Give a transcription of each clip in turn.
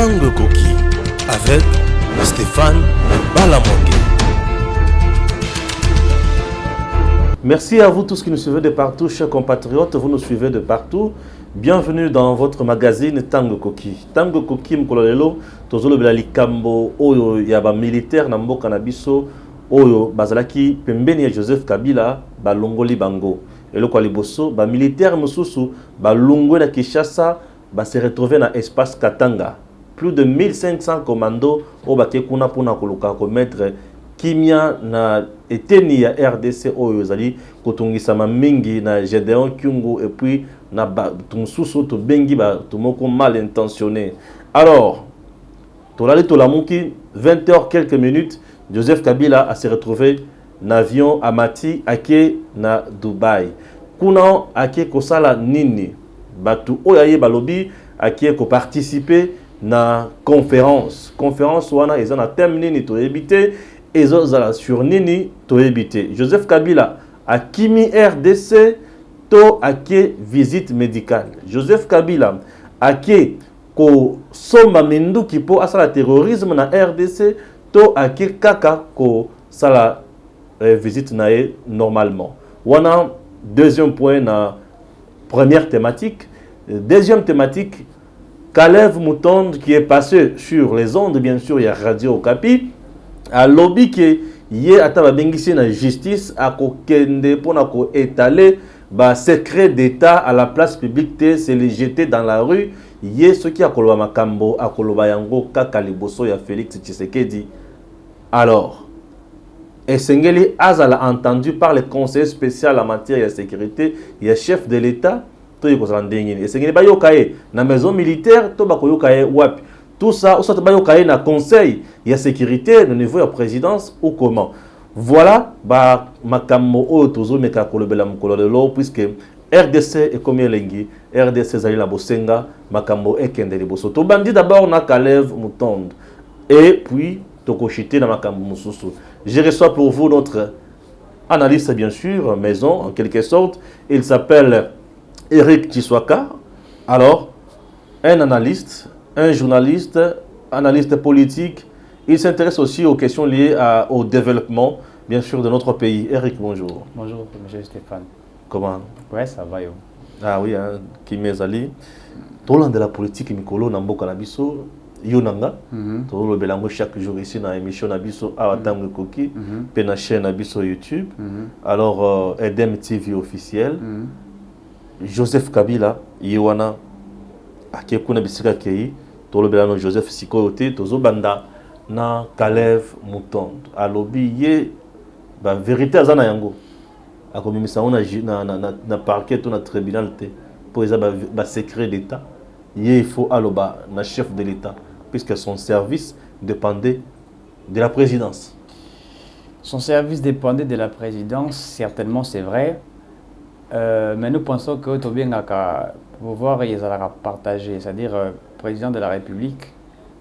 Tango Koki avec Stéphane Balamongue. Merci à vous tous qui nous suivez de partout, chers compatriotes, vous nous suivez de partout. Bienvenue dans votre magazine Tango Koki. Tango Koki mkololelo tozolo belali kambo oyo yaba militaire na mboka na biso oyo bazalaki pembeni ya Joseph Kabila balongoli bango. Eloko liboso ba militaire mususu balongwe na Kinshasa ba se retrouver na espace Katanga. Plus de 1500 commandos au baké kuna pona koluka commettre kimia na eteni ya RDC oyo zali kotungisa mingi na Gedeon Kyungu et puis na tumsusu to bengi ba tumoko mal intentionné. Alors tolali tolamuki 20h quelques minutes Joseph Kabila a se retrouvé n'avion à Mati ake na Dubaï. Kuna ake kosala nini batu oyaye balobi ake ko participer na conférence wana ezana thème nini to ebité ezozala sur nini to ebité. Joseph Kabila a kimi RDC to ake visite médicale. Joseph Kabila ake ko somba minduki po asala terrorisme na RDC to ake kaka ko sala visite nae normalement. Wana deuxième point na première thématique. Deuxième thématique, Kalev Moutonde qui est passé sur les ondes, bien sûr, il y a Radio Okapi, a lobby qui y ataba bengisi na justice a ko kende pona ko étaler ba secret d'état à la place publique, c'est les jeter dans la rue. Yé ce qui a koloba makambo a koloba yango kaka liboso ya Félix Tshisekedi. Alors Esengeli Azala entendu par le conseiller spécial en matière de sécurité, il y a chef de l'État, tout est concerné. Esengeli bayokaye na maison militaire, to bakoyokaye wapi. Tout ça, ou bayokaye na conseil, il y a sécurité au niveau de la présidence ou comment. Voilà, ba makambo o tozo meka kolobela mkololo puisque RDC est comme elengi, RDC zali la bosenga, makambo ekende liboso. To bandi d'abord na Kalev Moutonde et puis tokochité na makambo mususu. Je reçois pour vous notre analyste, bien sûr, maison, en quelque sorte. Il s'appelle Eric Tshiswaka. Alors, un analyste, un journaliste, analyste politique. Il s'intéresse aussi aux questions liées au développement, bien sûr, de notre pays. Eric, bonjour. Bonjour, M. Stéphane. Comment? Ouais, ça va, yo. Ah oui, hein, Kimezali. Tout le monde de la politique, Mikolo, Nambo Kanabiso. Yonanga, to le belango chaque jour ici dans l'émission Nabiso à Tango Koki, puis na chaîne Nabiso YouTube. Alors Edem TV officiel. Joseph Kabila, Yewana, akekuna bisika kei, to le belango Joseph Sikoyote, tozo banda na Kalev Moutonde. Alobi ye ba vérité azana yango. Akomimisa ona na parquet to na tribunal te pour ça ba secret d'état. Il faut aloba na chef de l'État puisque son service dépendait de la présidence. Son service dépendait de la présidence, certainement c'est vrai. Mais nous pensons que tout bien qu'à pouvoir y partager, c'est-à-dire président de la République,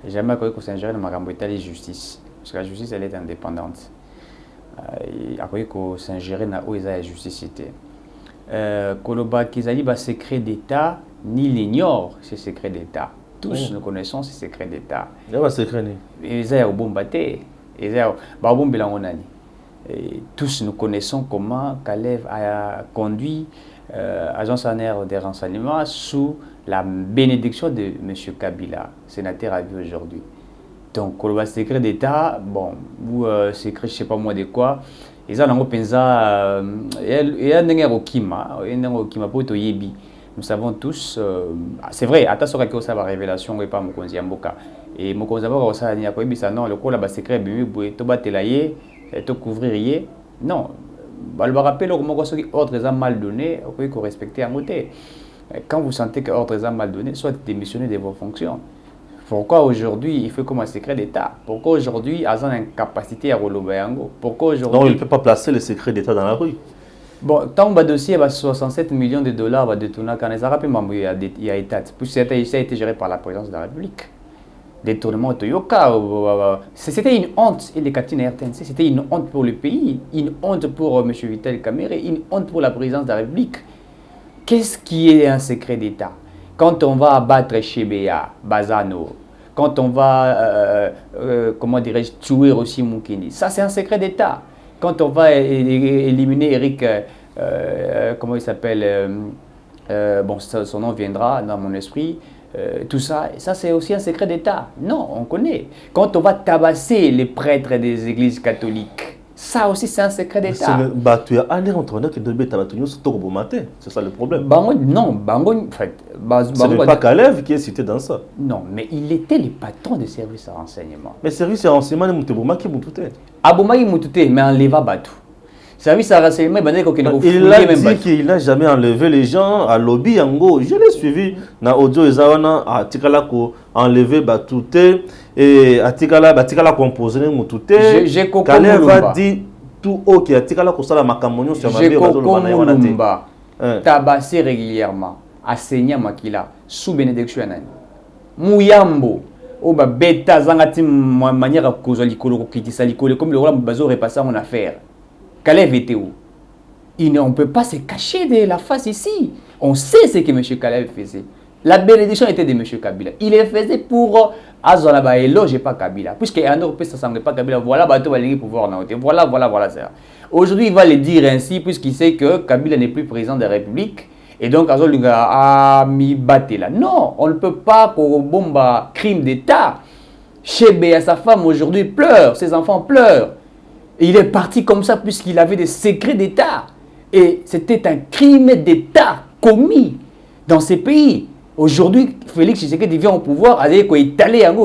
jamais qu'on s'ingère dans ma justice, parce que la justice elle est indépendante. Après qu'on s'ingère dans la justice était. Koloba Kizali ba secret d'État, ni l'ignore ces secrets d'État. Tous nous connaissons ces secrets d'État. Il y a un secret. Tous nous connaissons comment Kalev a conduit Agence ANR des renseignements sous la bénédiction de M. Kabila, sénateur à vie aujourd'hui. Donc, Koloba secret d'État, bon, ou secret je ne sais pas moi de quoi. Ils ont pensa et un okima pour yebi. Nous savons tous, c'est vrai, attention à ça la révélation et pas Mokonzi Mboka. Et Mokonzi Mboka ça n'y a pas eu ça non, le coup là bas secret bibi boy to batelayer et to couvrir. Non, bah le rappel au moment où ordre est mal donné, il faut respecter un côté. Quand vous sentez que ordre est mal donné, soit démissionner de vos fonctions. Pourquoi aujourd'hui il fait comme un secret d'État? Pourquoi aujourd'hui il a une incapacité à relever un go? Pourquoi aujourd'hui? Non, il ne peut pas placer le secret d'État dans la rue. Bon, tant que le dossier va 67 millions de dollars va détourner quand les Arabes il y a état. Puis ça a été géré par la présidence de la République. Détournement Toyoka, c'était une honte et les cantines RTNC, c'était une honte pour le pays, une honte pour M. Vital Kamere, une honte pour la présidence de la République. Qu'est-ce qui est un secret d'État? Quand on va abattre Chebea, Bazano, quand on va, comment dirais-je, tuer aussi Moukini. Ça, c'est un secret d'État. Quand on va éliminer Eric, comment il s'appelle, bon, son nom viendra dans mon esprit, tout ça, ça c'est aussi un secret d'État. Non, on connaît. Quand on va tabasser les prêtres des églises catholiques, ça aussi c'est un secret d'État. C'est ça le problème. Non, en fait, ce n'est pas Kalev qui est cité dans ça. Non, mais il était le patron des services de renseignement. Mais service de renseignement, c'est Moutouté. Aboumaki Moutouté, mais enleva Batou. Service à renseignement, il a dit qu'il n'a jamais enlevé les gens à lobby Yango. Je l'ai suivi dans audio Ezawana à Tikala ko enlevé Batouté et à Tikala composé Moutouté. Kalev a dit tout haut qui a Tikala ko sala makamonyo sur ma vie tabassé régulièrement à Seigneur Makila sous bénédiction Anani. Mouyambo oba beta zangati manière à cause likolo ko kitisa likolo comme le roi bazo repasser en affaire. Kalev était où? On ne peut pas se cacher de la face ici. On sait ce que M. Kalev faisait. La bénédiction était de M. Kabila. Il le faisait pour Azolaba et loge pas Kabila. Puisque un autre ça ne semble pas Kabila. Voilà, bateau va pouvoir en voilà ça. Aujourd'hui, il va le dire ainsi, puisqu'il sait que Kabila n'est plus président de la République. Et donc, Azolunga a mis batté là. Non, on ne peut pas pour bomba crime d'État. Chebe à sa femme aujourd'hui pleure, ses enfants pleurent. Et il est parti comme ça puisqu'il avait des secrets d'État. Et c'était un crime d'État commis dans ces pays. Aujourd'hui, Félix Tshisekedi vient au pouvoir,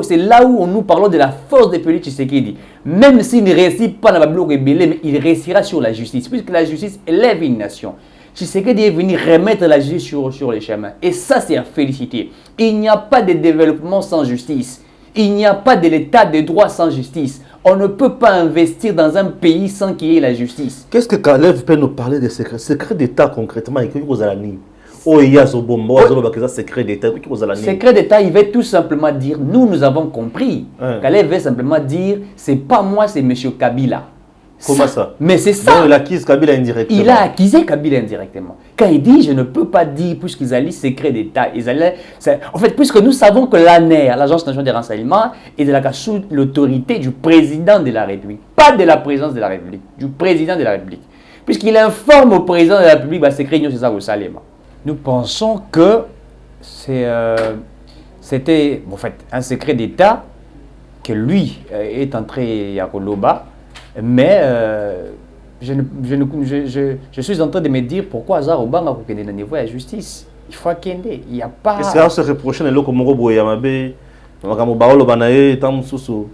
c'est là où nous parlons de la force de Félix Tshisekedi. Même s'il ne réussit pas dans la bloc ébélé, mais il réussira sur la justice, puisque la justice élève une nation. Tshisekedi est venu remettre la justice sur les chemins. Et ça, c'est à féliciter. Il n'y a pas de développement sans justice. Il n'y a pas de l'état de droit sans justice. On ne peut pas investir dans un pays sans qu'il y ait la justice. Qu'est-ce que Kalev peut nous parler des secrets? Secrets d'État concrètement, et que vous allez secret d'État. Secret d'État, il veut tout simplement dire, nous avons compris. Kalev veut simplement dire, c'est pas moi, c'est M. Kabila. Comment ça? Mais c'est ça. Donc, il accuse Kabila indirectement. Il a accusé Kabila indirectement. Quand il dit, je ne peux pas dire, puisqu'ils allaient secret d'État, en fait, puisque nous savons que l'ANER, l'Agence nationale des renseignements, est sous l'autorité du président de la République. Pas de la présidence de la République, du président de la République. Puisqu'il informe au président de la République, bah, secret, c'est ça, vous savez. Nous pensons que c'était en fait, un secret d'État que lui est entré à Koloba. Mais je suis en train de me dire pourquoi Azar Obanga a au niveau de la justice. Il faut qu'il il n'y a pas. Est-ce qu'on se reproche de l'eau comme Robo Yamabe, Makamobao Banae, Tamususu,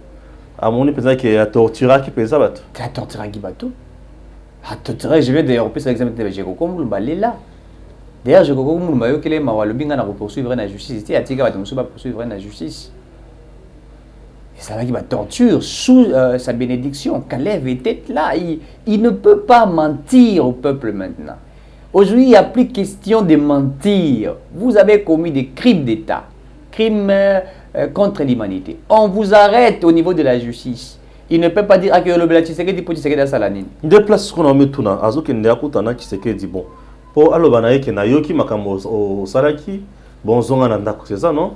à mon épisode qui est à Tortura qui pèse à battre. À Tortura qui bateau. À Tortura, je viens de repérer l'examen de Jérôme Moulba là. D'ailleurs, Jérôme Moulba, qui est Mawalubinga à poursuivre la justice. Il y a Tika va poursuivre la justice. Ça va être torture sous sa bénédiction. Kalev était là. Il ne peut pas mentir au peuple maintenant. Aujourd'hui, il n'y a plus question de mentir. Vous avez commis des crimes d'État, crimes contre l'humanité. On vous arrête au niveau de la justice. Il ne peut pas dire que le Tshisekedi peut Tshisekedi Salanine. Deux places qu'on a mis tout là. Azo kende akutana Tshisekedi bon. Pour alobanaye ke na yoki makamo au Salaki. Bon, c'est ça, non?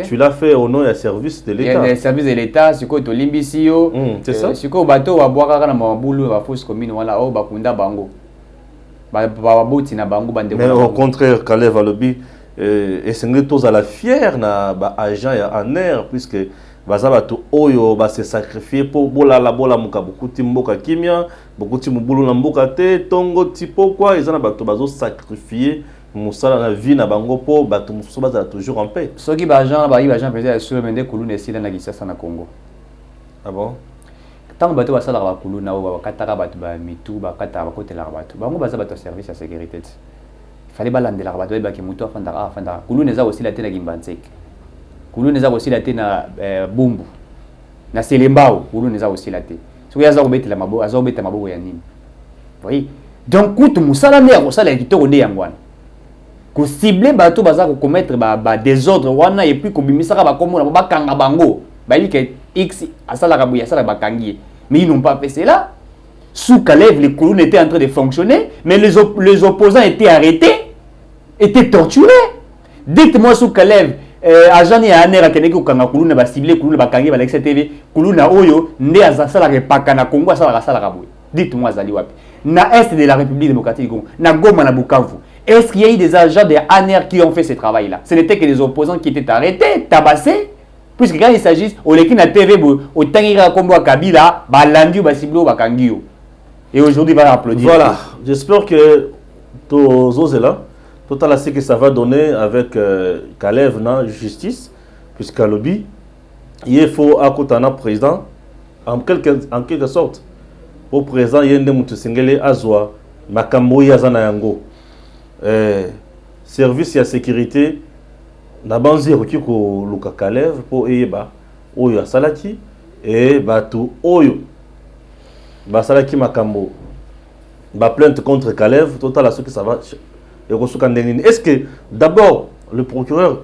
Tu l'as fait au nom du service de l'État. Il y a le service de l'État, c'est quoi, tu l'Imbisio. C'est ça? C'est quoi, au bateau, à boire à Mamboulou, à Fausse Commune, voilà, au Bakunda Bango. Mais au contraire, Kalev Alobi, et c'est tous à la fière, na agent en air, puisque Bazabato Oyo va se sacrifier pour Bola la Bola Muka, beaucoup de Timboka Kimia, beaucoup de Timboulou Namboka Te, Tongo Tipo, quoi, ils en ont bateau sacrifier. Moussala na vie na bango po bato musoba za toujours en paix. Ceux qui bagent peut-être sur mende kulune sila na Kinshasa na Congo. Ah bon? Tant bato basala ba kuluna ba kataka bato ba mitu ba kataka ba kotela bato. Bango baza bato service à sécurité. Il fallait balandela bato ba ki mutu afanda. Kulune za aussi la tena Gimbanzek. Kulune za aussi la tena Bumbu. Na Selembao kulune za aussi la tena. So ya za obetela mabo azobeta mabo ya nini. Oui. Donc kutu musala ne ko sala kitoko nde yangwana. Ko cibler bato baza ko commettre ba désordre wana et puis ko bimisaka ba komo na ba kanga bango ba li ke x asala ka buya sala ba kangi mais ils n'ont pas fait cela. Sous Kalev les colonnes étaient en train de fonctionner mais les opposants étaient arrêtés, étaient torturés. Dites-moi sous Kalev agent ni aner akene ko kanga kuluna ba ciblé kuluna ba kangi ba Lex TV kuluna oyo nde azasala repaka na Congo asala kasala kabwe. Dites-moi Zali wapi. Na est de la République démocratique du Congo, na Goma na Bukavu. Est-ce qu'il y a eu des agents de ANR qui ont fait ce travail-là? Ce n'était que des opposants qui étaient arrêtés, tabassés. Puisque quand il s'agit, au Leki na TV, au Tangira Kombo Kabila, ba Landio, ba Siblo, ba Kangio. Et aujourd'hui, il va applaudir. Voilà, j'espère que tous là, tout à ce que ça va donner avec Kalev na justice, puisqu'à lobby, il faut accompagner le président en quelque sorte. Au président, il y a un monde singele azwa, makambo yazana yango. Service de sécurité, na banzi roki ko luka Kalev pour eyeba oyo asalaki et batu oyo basalaki makambo ba plainte contre Kalev total à ce que ça va et est-ce que d'abord le procureur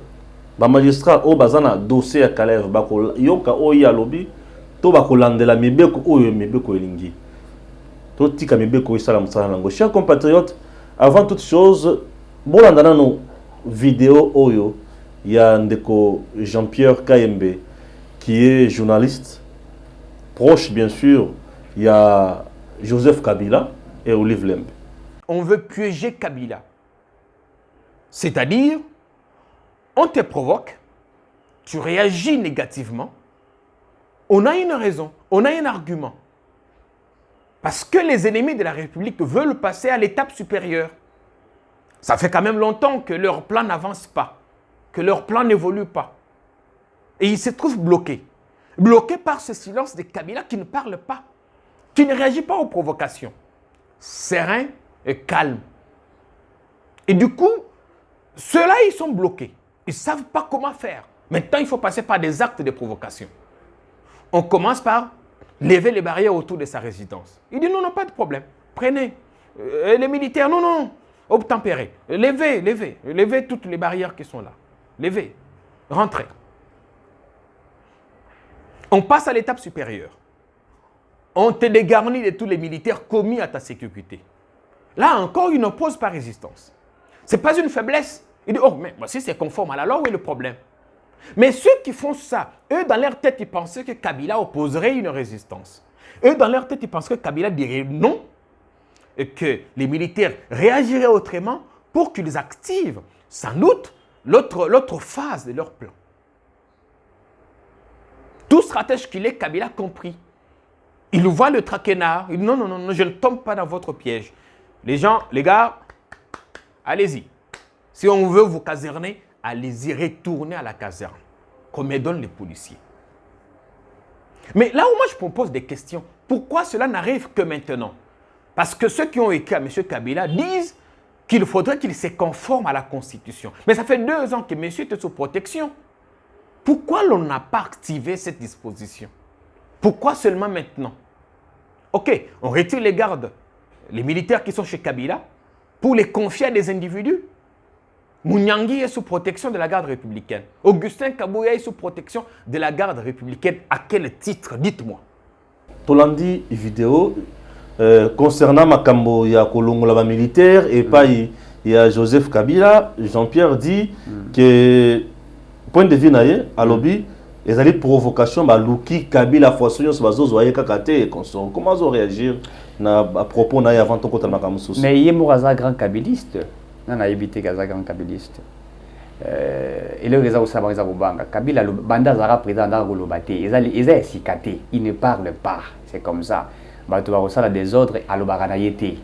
ba magistrat au bazana dossier à Kalev ba ko yoka oyo lobby to ba ko landela mibeko oyo mibeko elingi to tika mibeko isala musala nango. Chers compatriotes, avant toute chose bon landana no vidéo oyo il y a Ndeko Jean-Pierre Kayembe qui est journaliste proche bien sûr, il y a Joseph Kabila et Olive Lembe. On veut piéger Kabila. C'est-à-dire, on te provoque, tu réagis négativement, on a une raison, on a un argument. Parce que les ennemis de la République veulent passer à l'étape supérieure. Ça fait quand même longtemps que leur plan n'avance pas, que leur plan n'évolue pas. Et ils se trouvent bloqués. Bloqués par ce silence de Kabila qui ne parle pas, qui ne réagit pas aux provocations. Serein et calme. Et du coup, ceux-là, ils sont bloqués. Ils ne savent pas comment faire. Maintenant, il faut passer par des actes de provocation. On commence par lever les barrières autour de sa résidence. Il dit non, non, pas de problème. Prenez. Les militaires, non, non. Obtempérez. Levez toutes les barrières qui sont là. Levez. Rentrez. On passe à l'étape supérieure. On te dégarnit de tous les militaires commis à ta sécurité. Là encore, il n'oppose pas résistance. Ce n'est pas une faiblesse. Il dit, oh, mais si c'est conforme à la loi, où est le problème? Mais ceux qui font ça, eux, dans leur tête, ils pensaient que Kabila opposerait une résistance. Eux, dans leur tête, ils pensaient que Kabila dirait non et que les militaires réagiraient autrement pour qu'ils activent, sans doute, l'autre phase de leur plan. Tout stratège qu'il est, Kabila a compris. Il voit le traquenard. Il dit non, non, non, je ne tombe pas dans votre piège. Les gens, les gars, allez-y. Si on veut vous caserner, allez-y, retournez à la caserne, comme me donnent les policiers. Mais là où moi je propose des questions, pourquoi cela n'arrive que maintenant? Parce que ceux qui ont écrit à M. Kabila disent qu'il faudrait qu'il se conforme à la Constitution. Mais ça fait 2 ans que M. était sous protection. Pourquoi l'on n'a pas activé cette disposition? Pourquoi seulement maintenant? Ok, on retire les gardes, les militaires qui sont chez Kabila, pour les confier à des individus. Mouniangui est sous protection de la garde républicaine. Augustin Kabouya est sous protection de la garde républicaine. À quel titre? Dites-moi. Tolandi vidéo concernant Makambo, il y a Kolongola militaire et pas il y a Joseph Kabila. Jean-Pierre dit que point de vue naïe à lobby, ils allaient provocation bah Luki Kabila Foisson sur bazo zoyer kakate et consort. Comment ils ont réagir à propos naïe avant ton côté Makambo sous. Mais il y a un grand kabiliste. On a évité Gaza grand kabiliste. Et le réseau Sabarisa Bobanga, Kabila Banda Zara président d'Argolobate, ils ont cicaté, ils ne parlent pas, c'est comme ça. Bato Barosala des ordres à l'Obaranayete.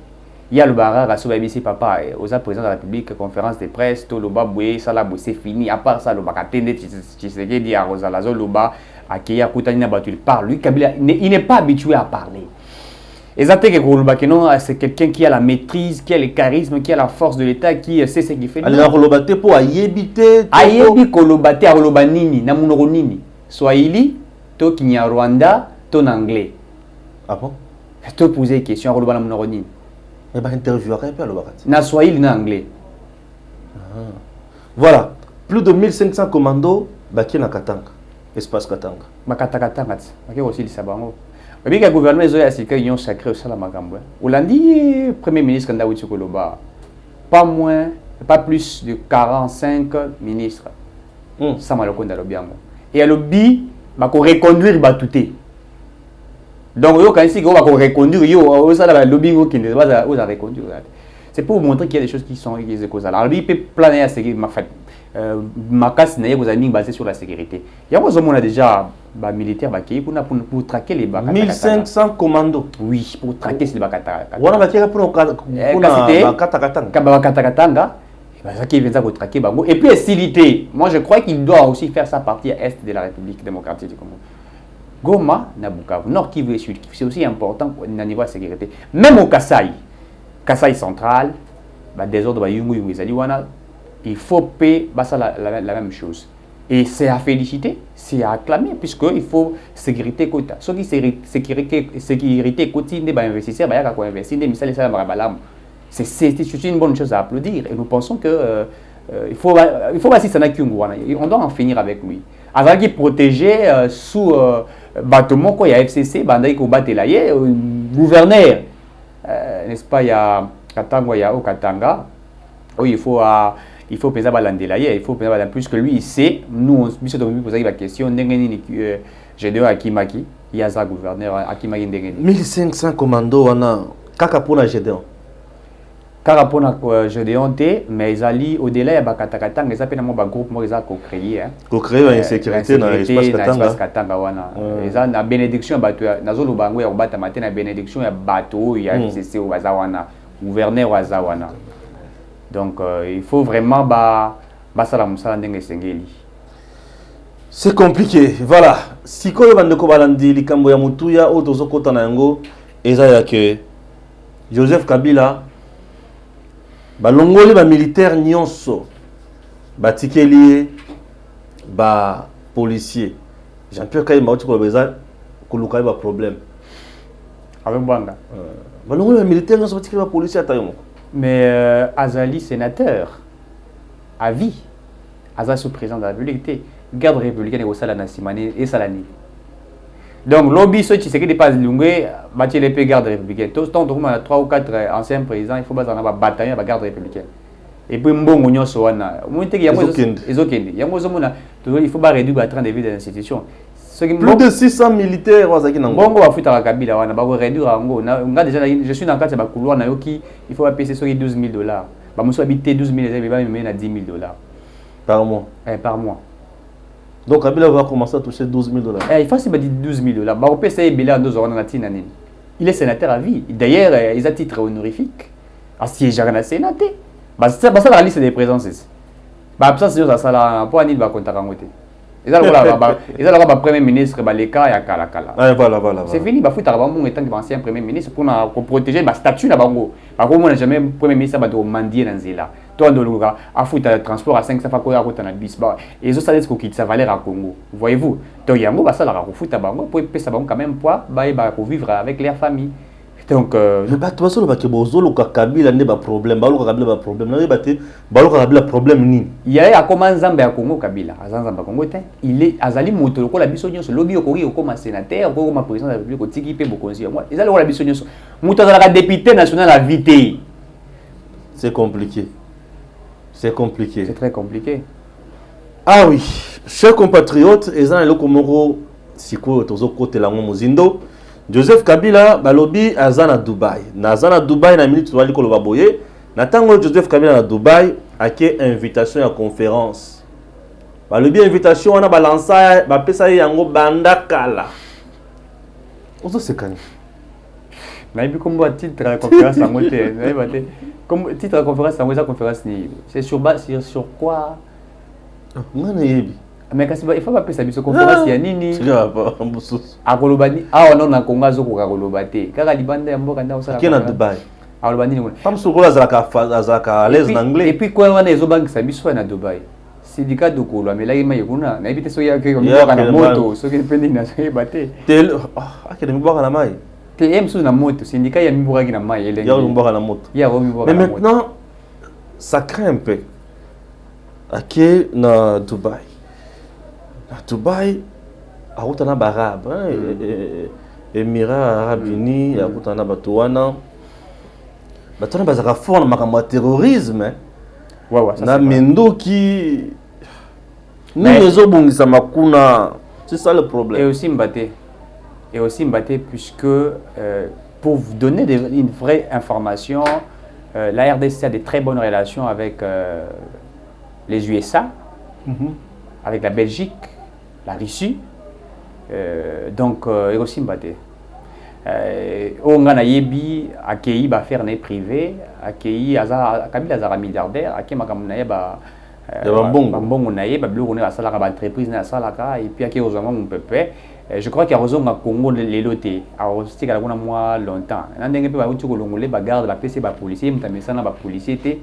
Il y a le Bara, Rassou Babisi Papa, aux président de la République, conférence de presse, Toloba Boué, Salabou, c'est fini. À part ça, le Bakatende, Tshisekedi, à Rosalazo, Loba, à Keya Koutanina Batu, il parle. Lui, Kabila, il n'est pas habitué à parler. Exactement, c'est quelqu'un qui a la maîtrise, qui a le charisme, qui a la force de l'État, qui sait ce qu'il fait. Alors, Rolobate pour ayébiter. Ayebi Kolobate, Arolobanini, Namunoronini. Swahili, to Kinyarwanda, ton anglais. Ah bon? Je te pose une question, Arolobanini. Eh bien, interviewer un peu Alobarat. Na Swahili, na anglais. Voilà, plus de 1500 commandos, Baki na Katanga, espace Katanga. Makatanga, Baki aussi le sabango. Mais le gouvernement est union sacrée au Salamagambo. Hollandi, Premier ministre Ndaouti Koloba, pas moins, pas plus de 45 ministres. Ça m'a le compte lobby. Et à lobby, bah qu'on reconduire batouté. Donc yo quand ici on va reconduire yo ça la lobby qui ne va pas reconduire. C'est pour vous montrer qu'il y a des choses qui sont les causes. Alors lui peut planer à sécurité ma fait ma casse n'est vos amis basés sur la sécurité. Il y a on a déjà bah militaire bah qui pour traquer les bakata. 1500 commandos. Oui, pour traquer ces bakata. Wana bakira pour bakata katanga. Bakata katanga. Ça qui vient de traquer bango. Et puis facilité. Moi je crois qu'il doit aussi faire sa partie à est de la République démocratique du Congo. Goma na Bukavu, Nord Kivu et Sud Kivu, c'est aussi important au niveau de la sécurité. Même au Kasaï central, bah désordre bah yungu izali wana, il faut payer bah ça la même chose. Et c'est à féliciter, c'est à acclamer puisque il faut sécurité quota. Ceux qui sécurité quotidienne bah investisseurs bah yaka ko investir des misali ça balam. C'est une bonne chose à applaudir et nous pensons que il faut aussi ça na kyungu wana. On doit en finir avec lui. Azaki protégé sous bâtiment quoi il y a FCC bandai ko batela ye gouverneur n'est-ce pas il y a Katanga il y a au Katanga où il faut peser balandela ye il faut peser balandela plus que lui il sait nous on se doit poser la question ndengeni Gédéon Akimaki il y a ça gouverneur Akimaki ndengeni 1500 commandos wana kaka pona Gédéon car pour na Gédéon mais ils allaient au-delà ya bakatakatanga ils appellent un groupe moi ils a co-créé une sécurité dans l'espace Katanga wana ils ont la bénédiction bato na zolo bango ya bata matin na bénédiction ya bato ya FCC au bazawana gouverneur wa zawana donc il faut vraiment ba sala musala ndenge sengeli c'est compliqué voilà sikoyo bandeko balandi likambo ya mutuya o tozo kota na yango eza ya que Joseph Kabila balongoli ba militaire nyonso batikeli ba policier Jean-Pierre Kayimba oti ko beza kuluka ba problème avec banga balongoli ba militaire nyonso batikeli ba policier atayo mais Azali sénateur à vie Azali sous-président de la République garde républicaine au sala na simane et salani donc lobby ce qui c'est que dépasse lungé bâtir les pays garde républicaine tout temps on a 3 ou 4 anciens présidents il faut pas en avoir bataille à garde républicaine et puis mbongo nyonso wana monte ya ezokende yango zomona il faut pas réduire à 30 de vie des institutions plus de 600 militaires wazaki na mbongo bafuta la Kabila wana ba réduire yango nga déjà je suis dans quatre ba couloir na yoki il faut pas payer ce $12,000 ba muso habiter 12,000 ba même na $10,000 par mois par mois. Donc Kabila va commencer à toucher $12,000. Il faut se dire $12,000. Bah on peut essayer Bila deux ans il est sénateur à vie. D'ailleurs, il a titre honorifique. À siéger à la Sénat. Bah ça la liste des présences. Bah ça c'est ça là pour Anil va compter en côté. Ils ont le premier ministre bah les cas ya kala. Voilà. C'est fini bah faut avoir mon étant ancien premier ministre pour protéger ma statut na bango. Bah comment on n'a jamais premier ministre bah de mandier dans zela. Toi dans le gars à foutre transport à 500 fois quoi à côté na bis bah et ça c'est ce qui ça valait à Congo. Voyez-vous. Donc yango bah ça la foutre bango pour payer ça bango quand même poids bah pour vivre avec leur famille. Donc bah toi solo bah que bozolo ka Kabila ne ba problème ba lo ka Kabila ba problème na ba te ba lo ka Kabila problème ni il y a comment Nzambe ya Congo Kabila Nzambe Congo te il est azali moto ko la biso nyonso lobi okori comme sénateur ko comme président de la République otiki pe bokonzi moi ezali ko la biso nyonso moto azala député national à vité c'est compliqué c'est très compliqué ah oui chers compatriotes ezana le komoro siko tozo côté la mozindo Joseph Kabila balobi azana Dubaï. Nazana Dubaï na minute wali ko loba boye. Na tango Joseph Kabila na Dubaï ake invitation à conférence. Balobi invitation wana balansa ba pesa yango banda kala. Ozo sekani. Na bi comme titre de conférence en moté, na ba comme titre de conférence en conférence ni. C'est sur quoi? Ngana yebi. Mais kasi il faut pas pesa biso conférence ya nini akolobani non na konga zo ko kolobate kaka libanda ya mboka nda osala kena Dubai akolobani ni tam sukola zaka à l'aise en anglais et puis quoi wana ezo bank sa biso na Dubai syndicat de kolo amelaki mai kuna na ibite so ya ke mboka na moto so ke pending na so bate tel akene mboka na mai TM sous na moto syndicat ya mboka na mai elenge ya mboka na moto ya mboka mais maintenant ça craint un peu ake na Dubai. À Dubaï, à Routana Barab, Émirats Arabes Unis, à Routana Batouana. Batouana Bazara fort, on a terrorisme. Ouais, na mendo qui. C'est ça le problème. Et aussi Mbaté, puisque pour vous donner une vraie information, la RDC a de très bonnes relations avec les USA, avec la Belgique, la Russie, donc et aussi Mbaté. On a yebi accueilli ba faire né privé, accueilli Kabila azara milliardaire, accueilli makamuna ba bongo na ye ba bilo on a sala ba entreprise na sala ka et puis accueilli aux mon pépé. Je crois qu'il y a raison au Congo les lotés. Alors c'est qu'il y a moi longtemps. N'andenge pe ba uti ko longole ba garde ba PC ba policier, mtamesa na ba policier té.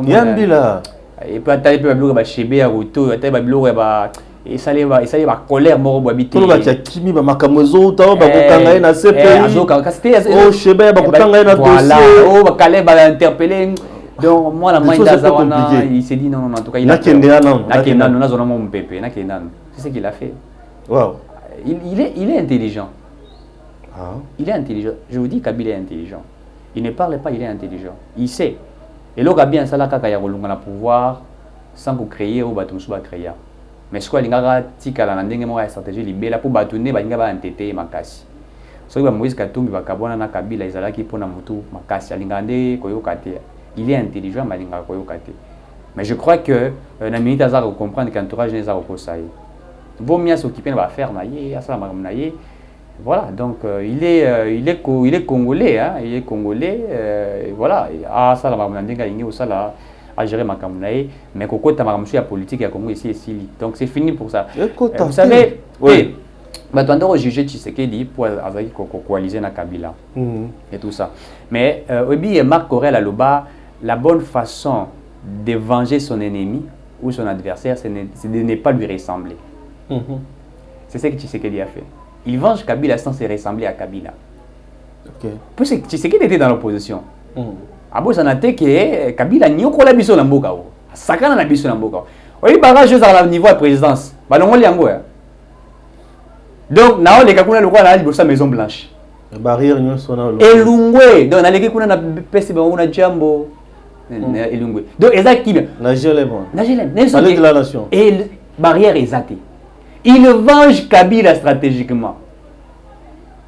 Yambila. Et puis attendre pe ba bilo ba chebe ya roto, attendre ba bilo ba et ça les colère mort habité tout le monde kimi ba makamozo ta ba kokanga na CPI oh chebe ba kokanga na dossier oh ba kale ba interpeller donc moi la main d'Azawana il s'est dit non en tout cas il a na zona mon pépé na kenan c'est ce qu'il a fait. Wow. Il est intelligent. Il est intelligent, je vous dis Kabila est intelligent. Il ne parle pas, il est intelligent, il sait. Et là bien ça la kaka ya kolunga na pouvoir sans créer ou batum suba créer. Mais ce qu'il y a une stratégie libérale pour bâtonner ba entêté makasi. Ce que Moïse Katumbi ba kabona na Kabila ezalaki pona mutu makasi alingande koyokate. Il est intelligent malinga koyokate. Mais je crois que na minute azar comprendre qu'entourage n'est pas recosaï. Vaut mieux s'occuper de faire naïe, ça m'a naïe. Voilà, donc il est congolais hein, il est congolais voilà, ça la m'a ndinga ingi ça la à gérer ma campagne, mais Koko Tamaramsu a politique à Congo ici. Donc c'est fini pour ça. Vous savez, oui. On doit juger Tshisekedi pour coaliser na Kabila et tout ça. Mais Obi et Marc Aurèle Aloba, la bonne façon de venger son ennemi ou son adversaire, c'est de ne pas lui ressembler. C'est ce que Tshisekedi a fait. Il venge Kabila sans se ressembler à Kabila. Puisque Tshisekedi était dans l'opposition. Abo sanate que Kabila nyoko la biso na mboka o sakana na biso na mboka oyi barrage à la niveau de présidence balongo liango donc nao leka kuna lokwa na libosa Maison Blanche barrière nyonso na lo elungwe donc na leki kuna na pesi bango na jambo elungwe donc ezaki na gelem palais de la nation et barrière ezate il venge Kabila stratégiquement.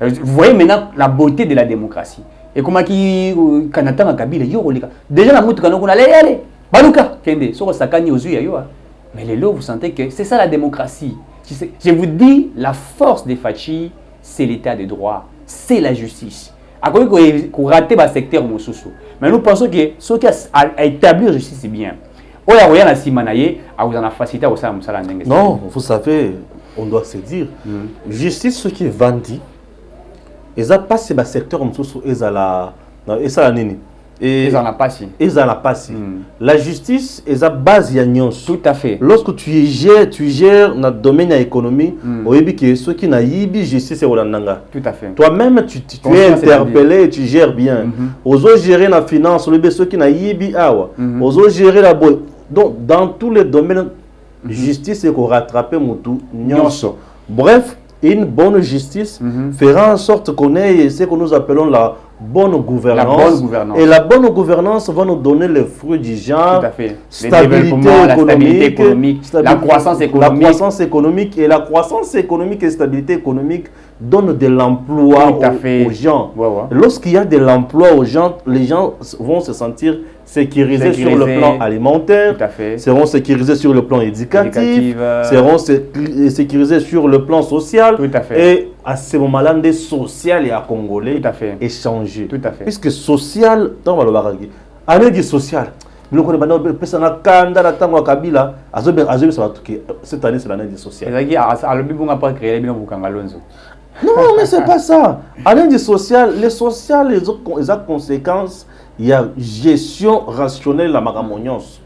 Vous voyez maintenant la beauté de la démocratie. Et comment qui Kanata Kabila déjà la moto kanoko allez baluka kende soko sakani aux yeux mais les lots vous sentez que c'est ça la démocratie. Je vous dis la force des Fachi c'est l'état de droit, c'est la justice. À quoi qu'on rater le secteur mosusu. Mais nous pensons que ce qui a établi la justice c'est bien. Oya oya na simanaye a vous en a facilité au ça musala ndenge. Non, vous savez, on doit se dire justice ce qui est vendu. Ils ont passé le secteur ils ont nini. Ils en a passé. Ils en a passé. La justice est à base de tout à fait. Lorsque tu gères dans le domaine de l'économie, ceux qui n'ont pas justice, c'est Olandanga. Tout à fait. Toi-même, tu es interpellé et tu gères bien. Aux autres gérer la finance, ceux qui n'ont pas aux autres gérer la bonne. Donc, dans tous les domaines, justice est qu'on rattrape tout. Bref, une bonne justice fera en sorte qu'on ait ce que nous appelons la bonne gouvernance. Et la bonne gouvernance va nous donner les fruits du genre, stabilité économique, la croissance économique. Et la croissance économique et stabilité économique donnent de l'emploi aux gens. Lorsqu'il y a de l'emploi aux gens, les gens vont se sentir sécurisés sur le plan alimentaire, seront sécurisés sur le plan éducatif, seront sécurisés sur le plan social. Et à ce moment-là, des social et à Congolais échanger. Tout à fait. Puisque social, dans le social, cette année, c'est l'année du social. Non, mais c'est pas ça. Année du social, les sociales, les autres conséquences, il y a gestion rationnelle de la magamoniance.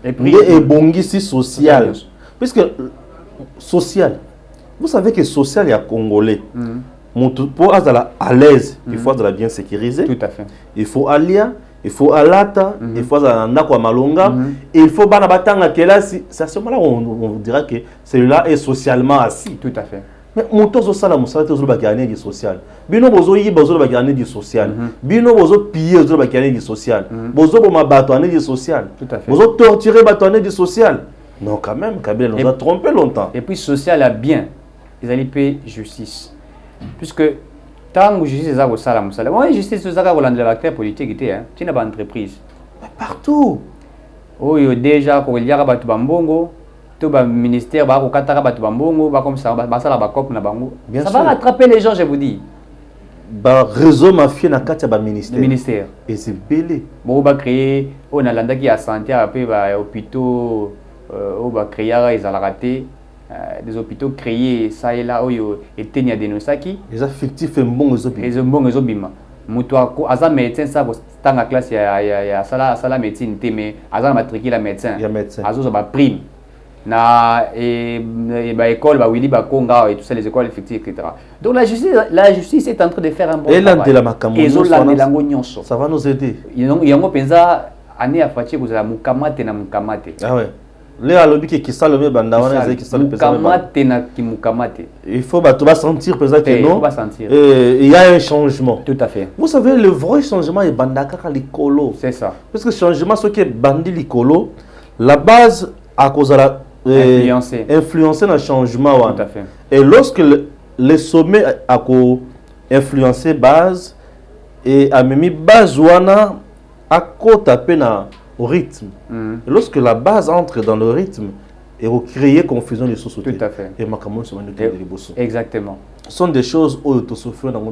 Et puis, et bongisi social. Puisque social, vous savez que social, il y a Congolais. Pour être à l'aise, il faut être bien sécurisé. Tout à fait. Il faut Alia, il faut Alata, il faut Nakwa Malonga, et il faut Banabatanga Kelasi. C'est à ce moment-là on dira que celui-là est socialement assis. Tout à fait. Mais moto zo sala musala to zo ba gagner du social. Bino bozo yi bozo ba gagner du social. Bino bozo piller zo ba gagner du social. Bozo bo ma bato ane du social. Tout à fait. Bozo torturer bato ane du social. Non, quand même, Kabila nous a trompé longtemps. Et puis, social a bien. Ils allaient payer justice. Puisque, tant que justice est à salam, oui, justice est à l'acteur politique, tu n'as pas d'entreprise. Partout. Oui, déjà, quand il y a un bambongo, tout le ministère, il y a un bambongo, comme ça, ça va rattraper les gens, je vous dis. Le réseau mafieux na kati ya ministère. Le ministère. Et c'est belé. Bon, on va créer, on a l'anda qui a santé, après, hôpitaux, on va créer, ils ont raté. Des hôpitaux créés, ça et là, où il y a des nosaki. Les fictifs, bon, les hôpitaux. Les bons, les hôpitaux. Mutuako, azan médecin, ça, dans la classe, il y a ça, médecine, mais azan matriculé la médecin. Il y a médecin. Azan, ça va prime. Na école, Willy Bakonga et tout ça, les écoles effectives, etc. Donc la justice est en train de faire un bon travail. Et ça va nous aider. Il y a un pensa année à Fatih, vous avez mukamate na mukamate. Ah ouais. Les alobi qui salent le bandawana qui salent mukamate na ki mukamate. Il faut sentir peut-être que non. Il y a un changement. Tout à fait. Vous savez, le vrai changement est bandaka likolo. C'est ça. Parce que le changement, ce qui est bandi likolo, la base à cause de la influencer dans le changement. Tout à fait. Et lorsque le sommet a influencé base et a mis base wana à taper au rythme. Et lorsque la base entre dans le rythme et créer confusion les sociétés. Tout à fait. Et makamon se exactement. Ce sont des choses où tu souffres dans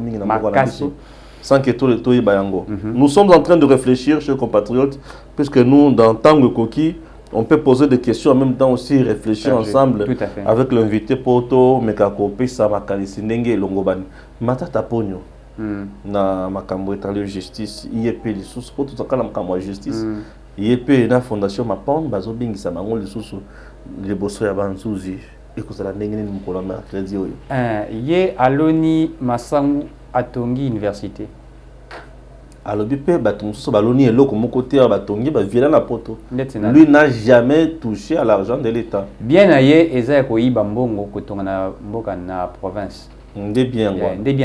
sans que tout le temps bayango. Nous sommes en train de réfléchir, chers compatriotes, puisque nous, dans Tango Koki, on peut poser des questions en même temps aussi réfléchir ensemble avec l'invité Poto, Mekako, Samakalisi, Nenge, Longobani. Matata Ponyo, na makambo étalé justice, IEP, les sous, pour tout ça, la justice. IEP, la fondation Mapon, Bazo Bingi, Samango, les sous, les bossons à Banzouzi, et que ça la Nenge, nous avons crédit. Yé Aloni Massangu Atongi Université. Alors, lui n'a jamais touché à l'argent de l'État. Bien ailleurs, Eza Koyi Bambongo, Kotongana Mboka na province. Ndé bien,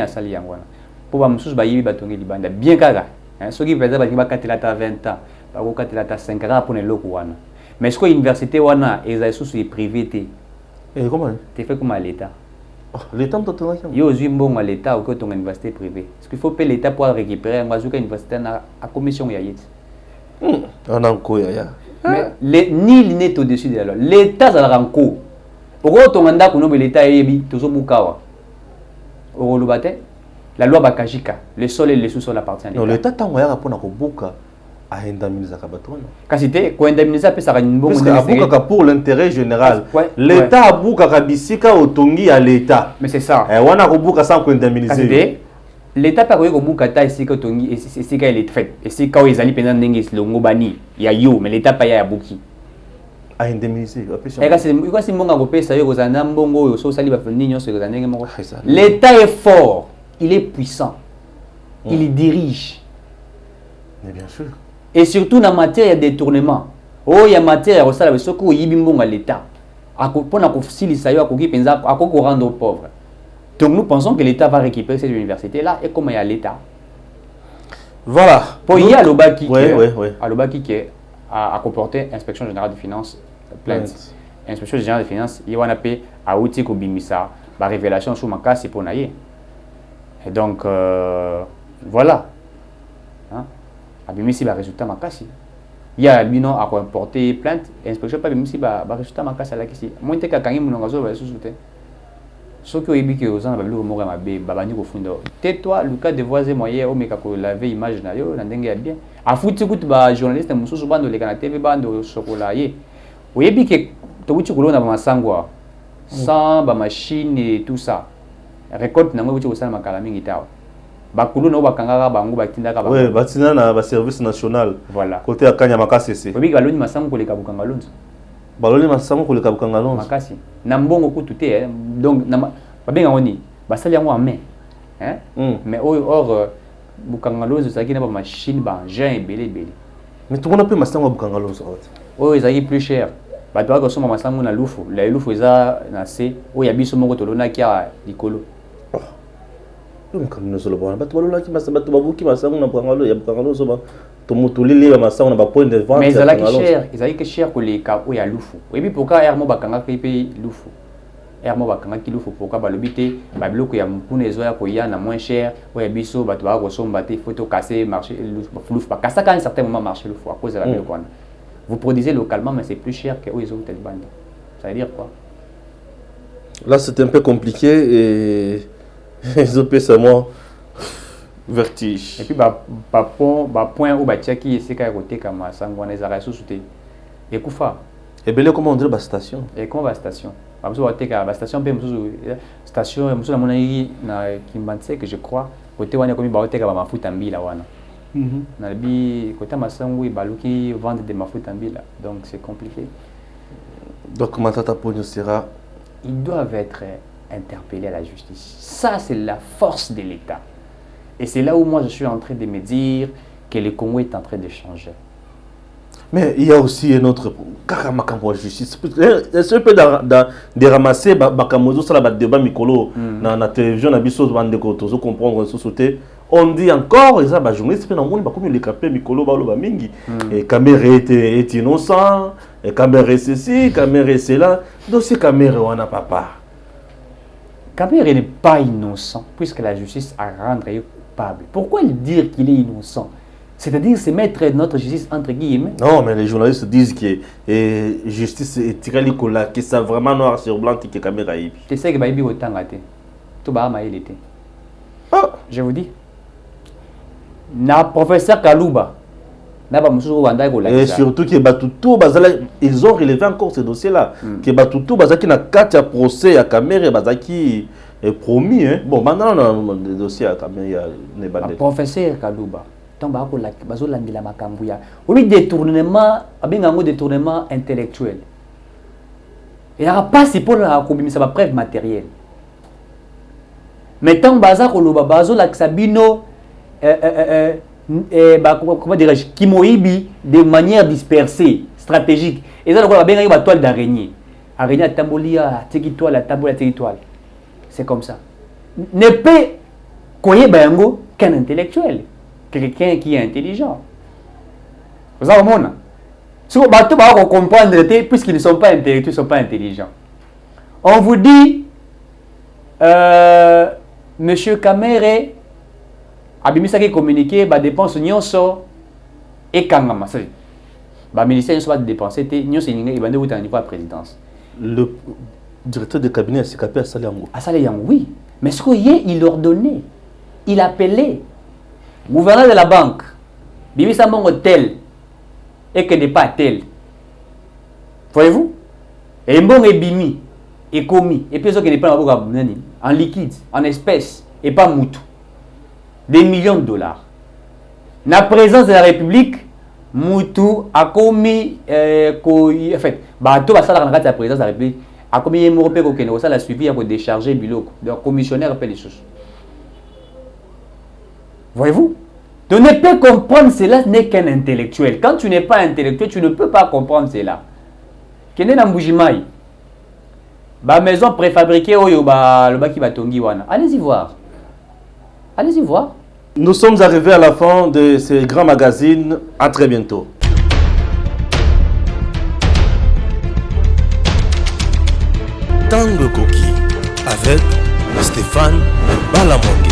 sali yangwana. Pour Bamsous Bayi Batongi Libanda. Bien gaga. Ceux qui faisaient Bakiba Katilata 20 ans, Bako Katilata 5 ans pour les locaux. Mais ce que l'université Wana, Eza sous est privé. Et comment? Tu fais comme à l'État. L'État il y a aussi bon à l'État ou que ton université privée. Parce qu'il faut payer l'État pour récupérer un université à commission Yayit. Mais ni n'est au-dessus de la loi. L'État ça la ranco. Pourquoi ton mandat qu'on nomme l'État est toujours Mukawa? La loi Bakajika, le sol et les sous-sols appartiennent à l'État. L'État tant qu'on a pour Buka à indemniser Kabatouana. Quand c'était quoi indemniser ça sera une bonne indemnisation pour l'intérêt général. L'État a Buka Kabisika au Tongi à l'État. Mais c'est ça. Et on a Buka sans indemniser. L'État pas quoi Buka ta ici que Tongi et c'est quand il est fait. Et c'est quand ils allaient pendant n'engis le ngobani. Il y a yo mais l'État pas y a Buki. À indemniser. Et quand c'est mon agopé ça y est aux anambongo au sali ba fondinyo sur les années mo. L'État est fort, il est puissant. Il dirige. Mais bien sûr. Et surtout dans la matière de détournement. Oh, il y a matière au salaire, ce qu'il y a à l'État. Pour la rendre pauvres. Donc nous pensons que l'État va récupérer cette université-là et comment il y a l'État. Voilà. Pour y a l'Obaki qui a comporté inspection générale des finances plainte. Inspection générale des finances, il y a un appel à outil ko bimisa, la révélation sur ma casse pour naïe. Et donc voilà. Abimisi va résultat makasi. Il y a bino à porter plainte, inspection pas bimisi va résultat makasi la kisi. Moi te ka kangi munongazo va sous-souté. Ce que oyebi que ozana ba biloko moko mabe babani ko funda. Tais-toi, le cas de voisin moyen o meka ko laver image na yo na ndenge ya bien. Afuti kutu ba journaliste mususu bando le kana TV bando sokola ye. Oyebi que to wuti kolona ba masangwa sans ba machine et tout ça. Récolte nango wuti ko sala makala mingi tawa. Bakulu no bakangaka bango batindaka bango. Oui, batina na ba service national. Voilà. Côté à Kanya Makasese. Obi galoni masango koleka bukanga lonzo. Baloni masango koleka bukanga lonzo. Makasi. Na mbongo kutu te donc na babenga oni basali yango en main. Mais or bukanga lonzo ça qui na ba machine ba engin ebele. Mais tout le monde peut masango bukanga lonzo. Oh, ils sont plus cher. Bato ba ko soma masango na lufu. La lufu eza na C. Oh ya biso moko tolona kia likolo. Donc nous sommes bon. Bato balola ki masa bato babuki masa on apprend ya prendre so ba to mutulili ya masa on ba point de vente. Mais ils allaient que cher que les cas où il y a lufu. Et puis pourquoi Hermo bakanga ki pe lufu. Hermo bakanga ki lufu pourquoi balobité ba biloko ya mukune ezoya ko ya na moins cher ou ya biso bato ba ko somba te photo casser marché lufu pas. Kasa quand un certain moment marché lufu à cause de la biloko. Vous produisez localement mais c'est plus cher que où ils ont telle bande. Ça veut dire quoi? Là c'est un peu compliqué et ils ont fait seulement vertige. Et puis point où Batiaki c'est qu'à côté comme ça on les arrêts sous souté. Et Koufa. Et bien comment on dit la station? Et comment va station? Parce que la station peut station muso na monai na Kimbanse que je crois côté wana comme ba oteka ba mafuta mbila wana. Na bi côté masangu baluki vendre des mafuta mbila. Donc c'est compliqué. Donc comment Tata Pogno sera? Ils doivent être interpellés à la justice. Ça, c'est la force de l'État. Et c'est là où moi, je suis en train de me dire que le Congo est en train de changer. Mais il y a aussi un autre Kakamakamo justice. Est-ce que de ramasser Bakamozo sur la débat Mikolo dans la télévision, na biso bande de comprendre société. On dit encore, les journalistes, comme les capés Mikolo Baloba Mingi, et Kamere est innocent, et Kamere c'est ceci, Kamere c'est là. Dossier Kamere, on n'a pas part. Kamere n'est pas innocent, puisque la justice a rendu coupable. Pourquoi dire qu'il est innocent? C'est-à-dire c'est mettre notre justice entre guillemets. Non, mais les journalistes disent que la justice est tirée que c'est vraiment noir sur blanc que Kamere a eu. Tu sais que Baïbi autant gâté. Tout bas il était. Je vous dis. Na professeur Kalouba. Et surtout que Batutu, ils ont relevé encore ce dossier-là. Que Batutu, Bazaki na 4 procès à Kamere, Bazaki est promis. Bon, maintenant, on a des dossiers à Kamere. Professeur Kalouba. Oui, détournement intellectuel. Il n'y aura pas si pour la preuve matérielle. Mais tant que la Sabino comment dirais-je, Kimoibi de manière dispersée, stratégique. Et ça, on a bien une toile d'araignée. Araignée à tambolia, toile, à tambolia, toile. C'est comme ça. Ne peut koye qu'un intellectuel, quelqu'un qui est intelligent. Vous avez mon. Si vous comprendre, puisqu'ils ne sont pas intellectuels, ils ne sont pas intelligents. On vous dit, Monsieur Kamere, abimisa qui communiqué ba dépense nyonso et kangama ça ba ministère nyonso ba dépenser té nyonso ninga ibande wuta niveau à présidence. Le directeur de cabinet s'est capé à Saliango. À Saliango oui, mais ce qu'il il ordonnait, il appelait gouverneur de la banque bimisa mongo tel et que n'est pas tel. Voyez-vous? Et bon et bimi et commis et puis ce qui n'est pas en liquide, en espèces et pas moutou. Des millions de dollars. La présence de la République, Moutou a commis, en fait, bateau va ça la présence de la République, a commis un mot que ça l'a suivi pour décharger Bilok. Donc, commissionnaire appelle les choses. Voyez-vous? Donc, ne peut comprendre cela n'est qu'un intellectuel. Quand tu n'es pas intellectuel, tu ne peux pas comprendre cela. Kene na Mbujimai, ba maison préfabriquée, oyo ba le baki batongi wana. Allez-y voir. Allez-y voir. Nous sommes arrivés à la fin de ce grand magazine. À très bientôt. Tango Koki avec Stéphane Balamongue.